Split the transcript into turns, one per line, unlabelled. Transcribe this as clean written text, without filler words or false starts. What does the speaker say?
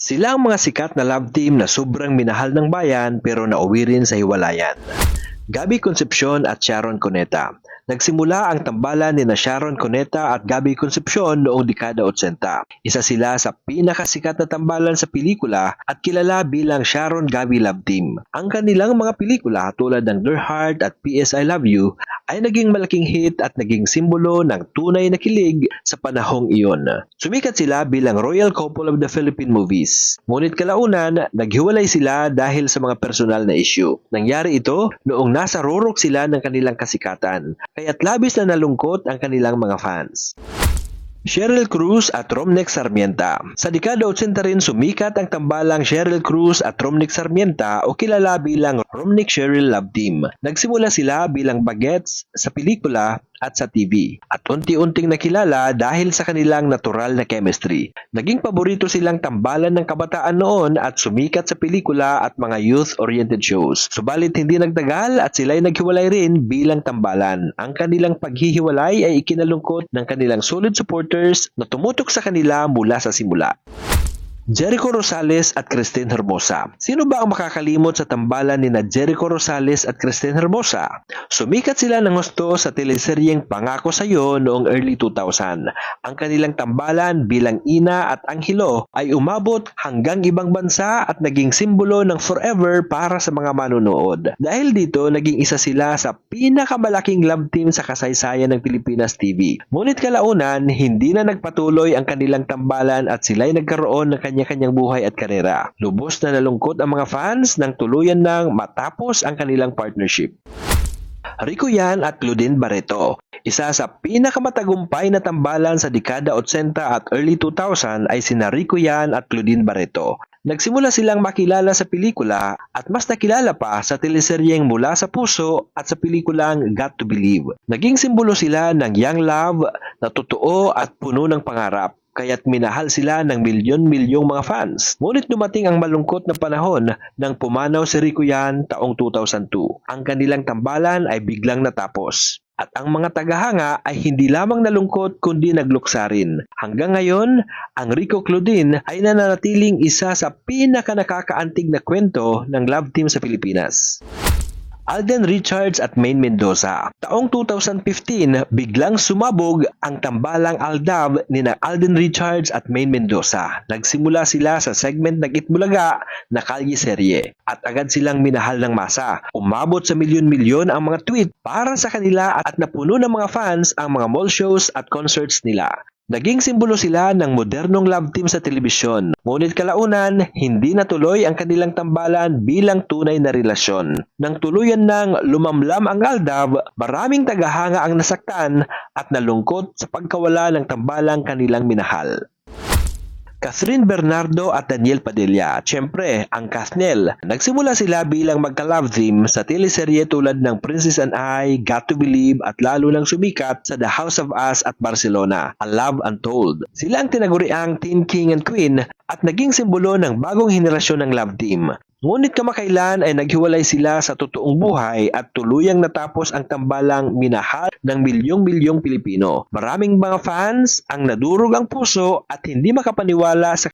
Sila ang mga sikat na love team na sobrang minahal ng bayan pero nauwi rin sa hiwalayan. Gabby Concepcion at Sharon Cuneta. Nagsimula ang tambalan ni Sharon Cuneta at Gabby Concepcion noong dekada 80. Isa sila sa pinakasikat na tambalan sa pelikula at kilala bilang Sharon Gabby Love Team. Ang kanilang mga pelikula tulad ng Their Heart at P.S. I Love You ay naging malaking hit at naging simbolo ng tunay na kilig sa panahong iyon. Sumikat sila bilang royal couple of the Philippine movies. Ngunit kalaunan, naghiwalay sila dahil sa mga personal na issue. Nangyari ito noong nasa rurok sila ng kanilang kasikatan, kaya't labis na nalungkot ang kanilang mga fans. Sheryl Cruz at Romnek Sarmienta. Sa dekada 80 rin sumikat ang tambalang Sheryl Cruz at Romnek Sarmienta o kilala bilang Romnek-Sheryl Love Team. Nagsimula sila bilang bagets sa pelikula at sa TV at unti-unting nakilala dahil sa kanilang natural na chemistry. Naging paborito silang tambalan ng kabataan noon at sumikat sa pelikula at mga youth-oriented shows. Subalit hindi nagtagal at sila'y naghiwalay rin bilang tambalan. Ang kanilang paghihiwalay ay ikinalungkot ng kanilang solid supporters na tumutok sa kanila mula sa simula. Jericho Rosales at Christine Hermosa. Sino ba ang makakalimot sa tambalan ni Jericho Rosales at Christine Hermosa? Sumikat sila ng gusto sa teleseryeng Pangako Sa'yo noong early 2000. Ang kanilang tambalan bilang ina at anghelo ay umabot hanggang ibang bansa at naging simbolo ng forever para sa mga manunood. Dahil dito, naging isa sila sa pinakamalaking love team sa kasaysayan ng Pilipinas TV. Ngunit kalaunan, hindi na nagpatuloy ang kanilang tambalan at sila'y nagkaroon ng kanya-kanyang buhay at karera. Lubos na nalungkot ang mga fans nang tuluyan nang matapos ang kanilang partnership. Rico Yan at Claudine Barreto. Isa sa pinakamatagumpay na tambalan sa dekada 80 at early 2000 ay sina Rico Yan at Claudine Barreto. Nagsimula silang makilala sa pelikula at mas nakilala pa sa teleseryeng Mula sa Puso at sa pelikulang Got to Believe. Naging simbolo sila ng young love na totoo at puno ng pangarap. Kaya't minahal sila ng milyon-milyong mga fans. Ngunit dumating ang malungkot na panahon nang pumanaw si Rico Yan taong 2002. Ang kanilang tambalan ay biglang natapos. At ang mga tagahanga ay hindi lamang nalungkot kundi nagluksa rin. Hanggang ngayon, ang Rico Claudine ay nananatiling isa sa pinaka-nakakaantig na kwento ng love team sa Pilipinas. Alden Richards at Maine Mendoza. Taong 2015, biglang sumabog ang tambalang Aldab ni Alden Richards at Maine Mendoza. Nagsimula sila sa segment ng Itbulaga na Kalye Serye at agad silang minahal ng masa. Umabot sa milyon-milyon ang mga tweet para sa kanila at napuno ng mga fans ang mga mall shows at concerts nila. Naging simbolo sila ng modernong love team sa telebisyon. Ngunit kalaunan, hindi natuloy ang kanilang tambalan bilang tunay na relasyon. Nang tuluyan nang lumamlam ang Aldab, maraming tagahanga ang nasaktan at nalungkot sa pagkawala ng tambalang kanilang minahal. Catherine Bernardo at Daniel Padilla. Siyempre, ang Kathnel. Nagsimula sila bilang magka-love team sa teleserye tulad ng Princess and I, Got to Believe at lalo lang sumikat sa The House of Us at Barcelona, A Love Untold. Sila ang tinaguriang Teen King and Queen at naging simbolo ng bagong henerasyon ng love team. Ngunit kamakailan ay naghiwalay sila sa totoong buhay at tuluyang natapos ang tambalang minahal ng milyong-milyong Pilipino. Maraming mga fans ang nadurog ang puso at hindi makapaniwala sa